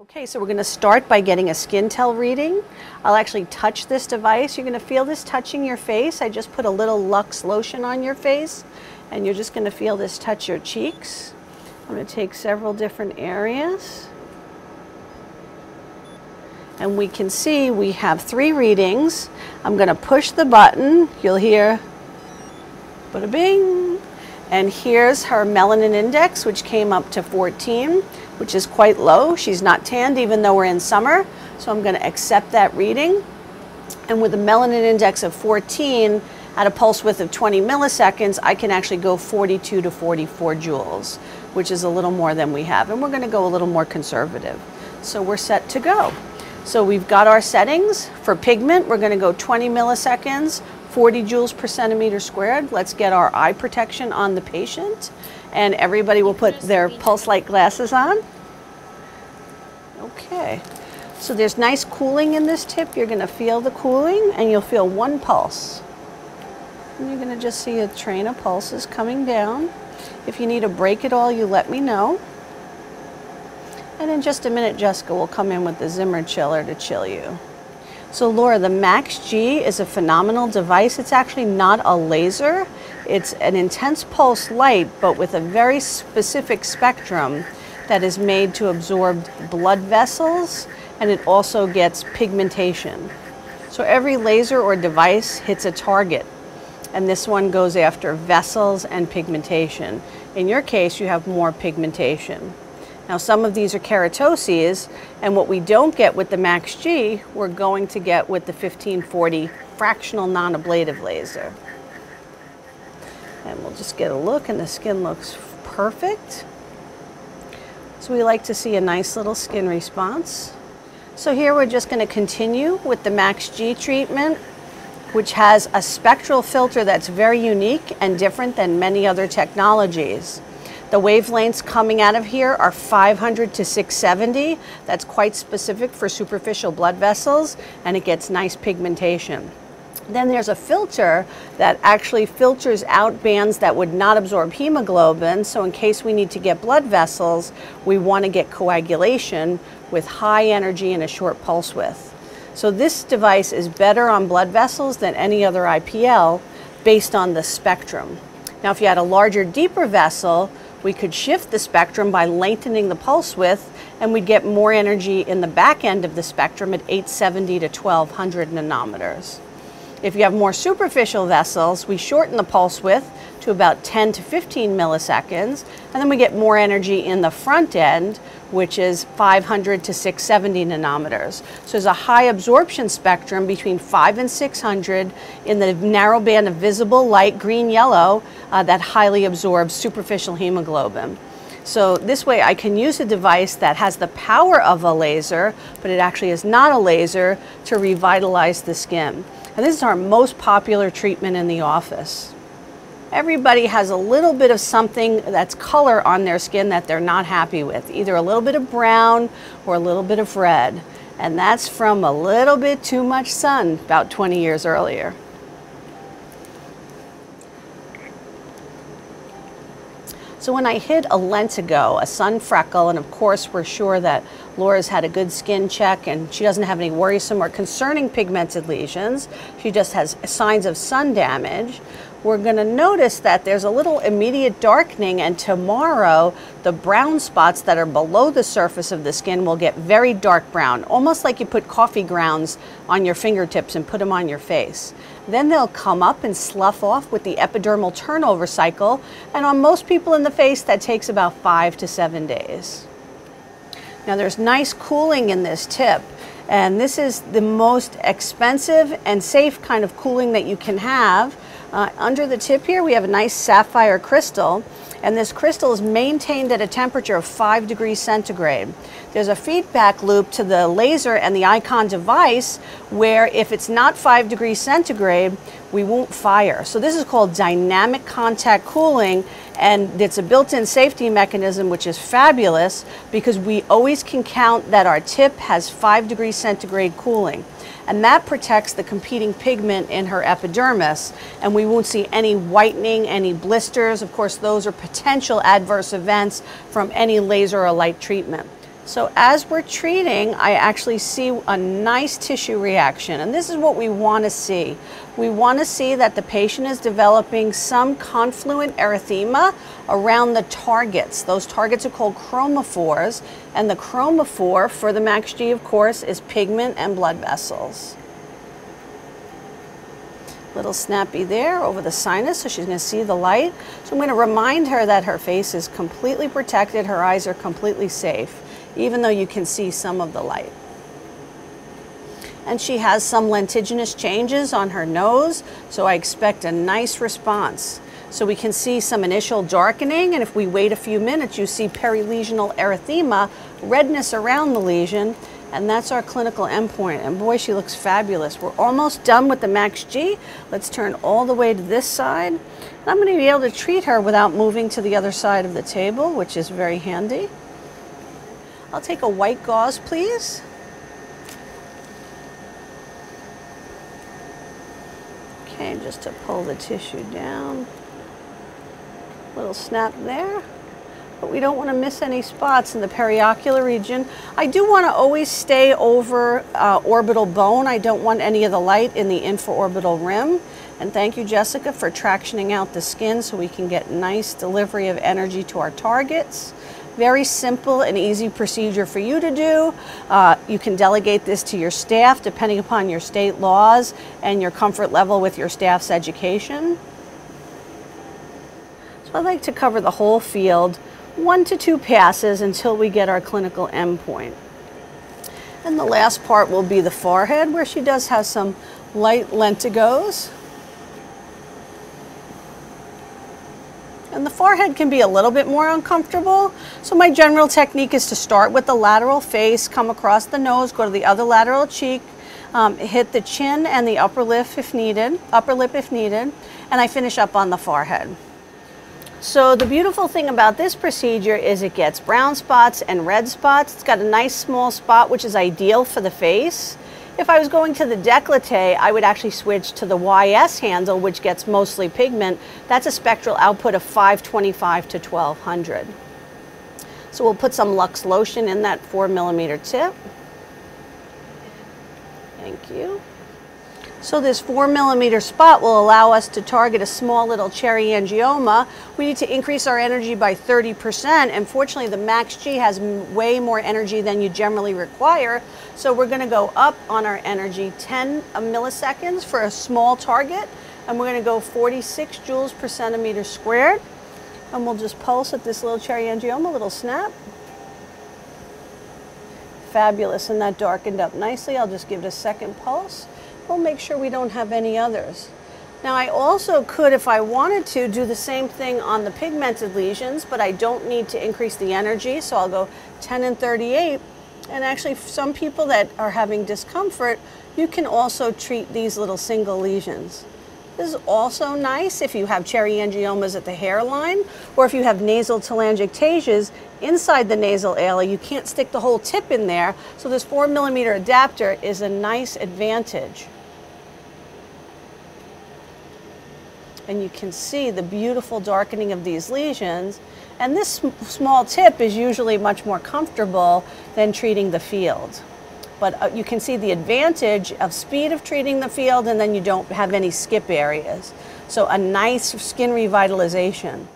Okay, so we're going to start by getting a skin tell reading. I'll actually touch this device. You're going to feel this touching your face. I just put a little Luxe lotion on your face, and you're just going to feel this touch your cheeks. I'm going to take several different areas. And we can see we have 3 readings. I'm going to push the button. You'll hear bada bing. And here's her melanin index, which came up to 14, which is quite low. She's not tanned even though we're in summer. So I'm going to accept that reading. And with a melanin index of 14 at a pulse width of 20 milliseconds, I can actually go 42 to 44 joules, which is a little more than we have. And we're going to go a little more conservative. So we're set to go. So we've got our settings. For pigment, we're going to go 20 milliseconds, 40 joules per centimeter squared. Let's get our eye protection on the patient. And everybody will put their pulse light glasses on. Okay. So there's nice cooling in this tip. You're going to feel the cooling, and you'll feel 1 pulse. And you're going to just see a train of pulses coming down. If you need to break it all, you let me know. And in just a minute, Jessica will come in with the Zimmer chiller to chill you. So Laura, the Max G is a phenomenal device. It's actually not a laser. It's an intense pulse light, but with a very specific spectrum that is made to absorb blood vessels, and it also gets pigmentation. So every laser or device hits a target, and this one goes after vessels and pigmentation. In your case, you have more pigmentation. Now, some of these are keratoses, and what we don't get with the Max G, we're going to get with the 1540 fractional non-ablative laser. And we'll just get a look, and the skin looks perfect. So we like to see a nice little skin response. So here we're just going to continue with the Max G treatment, which has a spectral filter that's very unique and different than many other technologies. The wavelengths coming out of here are 500 to 670. That's quite specific for superficial blood vessels, and it gets nice pigmentation. Then there's a filter that actually filters out bands that would not absorb hemoglobin. So in case we need to get blood vessels, we want to get coagulation with high energy and a short pulse width. So this device is better on blood vessels than any other IPL based on the spectrum. Now, if you had a larger, deeper vessel, we could shift the spectrum by lengthening the pulse width, and we'd get more energy in the back end of the spectrum at 870 to 1200 nanometers. If you have more superficial vessels, we shorten the pulse width to about 10 to 15 milliseconds, and then we get more energy in the front end, which is 500 to 670 nanometers. So there's a high absorption spectrum between 5 and 600 in the narrow band of visible light, green, yellow, that highly absorbs superficial hemoglobin. So this way I can use a device that has the power of a laser, but it actually is not a laser, to revitalize the skin. And this is our most popular treatment in the office. Everybody has a little bit of something that's color on their skin that they're not happy with, either a little bit of brown or a little bit of red. And that's from a little bit too much sun about 20 years earlier. So when I hit a lentigo, a sun freckle, and of course we're sure that Laura's had a good skin check and she doesn't have any worrisome or concerning pigmented lesions, she just has signs of sun damage, we're going to notice that there's a little immediate darkening, and tomorrow the brown spots that are below the surface of the skin will get very dark brown, almost like you put coffee grounds on your fingertips and put them on your face. Then they'll come up and slough off with the epidermal turnover cycle, and on most people in the face that takes about 5 to 7 days. Now there's nice cooling in this tip, and this is the most expensive and safe kind of cooling that you can have. Under the tip here we have a nice sapphire crystal, and this crystal is maintained at a temperature of 5 degrees centigrade. There's a feedback loop to the laser and the Icon device where if it's not 5 degrees centigrade, we won't fire. So this is called dynamic contact cooling, and it's a built-in safety mechanism, which is fabulous because we always can count that our tip has 5 degrees centigrade cooling. And that protects the competing pigment in her epidermis, and we won't see any whitening, any blisters. Of course, those are potential adverse events from any laser or light treatment. So as we're treating, I actually see a nice tissue reaction, and this is what we want to see. We want to see that the patient is developing some confluent erythema around the targets. Those targets are called chromophores, and the chromophore for the MAXG, of course, is pigment and blood vessels. Little snappy there over the sinus, so she's going to see the light. So I'm going to remind her that her face is completely protected, her eyes are completely safe, even though you can see some of the light. And she has some lentiginous changes on her nose, so I expect a nice response. So we can see some initial darkening, and if we wait a few minutes, you see perilesional erythema, redness around the lesion, and that's our clinical endpoint. And boy, she looks fabulous. We're almost done with the MAXG. Let's turn all the way to this side. And I'm going to be able to treat her without moving to the other side of the table, which is very handy. I'll take a white gauze, please. Okay, just to pull the tissue down. Little snap there. But we don't want to miss any spots in the periocular region. I do want to always stay over orbital bone. I don't want any of the light in the infraorbital rim. And thank you, Jessica, for tractioning out the skin so we can get nice delivery of energy to our targets. Very simple and easy procedure for you to do. You can delegate this to your staff depending upon your state laws and your comfort level with your staff's education. So I'd like to cover the whole field, 1 to 2 passes until we get our clinical endpoint. And the last part will be the forehead, where she does have some light lentigos. And the forehead can be a little bit more uncomfortable. So my general technique is to start with the lateral face, come across the nose, go to the other lateral cheek, hit the chin and the upper lip if needed, and I finish up on the forehead. So the beautiful thing about this procedure is it gets brown spots and red spots. It's got a nice small spot, which is ideal for the face. If I was going to the décolleté, I would actually switch to the YS handle, which gets mostly pigment. That's a spectral output of 525 to 1200. So we'll put some Luxe lotion in that 4mm tip. Thank you. So this 4mm spot will allow us to target a small little cherry angioma. We need to increase our energy by 30%. And fortunately, the MAXG has way more energy than you generally require. So we're going to go up on our energy 10 milliseconds for a small target. And we're going to go 46 joules per centimeter squared. And we'll just pulse at this little cherry angioma, little snap. Fabulous, and that darkened up nicely. I'll just give it a second pulse. We'll make sure we don't have any others. Now I also could, if I wanted to, do the same thing on the pigmented lesions, but I don't need to increase the energy, so I'll go 10 and 38. And actually, for some people that are having discomfort, you can also treat these little single lesions. This is also nice if you have cherry angiomas at the hairline, or if you have nasal telangiectasias inside the nasal ala. You can't stick the whole tip in there, so this 4mm adapter is a nice advantage. And you can see the beautiful darkening of these lesions. And this small tip is usually much more comfortable than treating the field. But you can see the advantage of speed of treating the field, and then you don't have any skip areas. So a nice skin revitalization.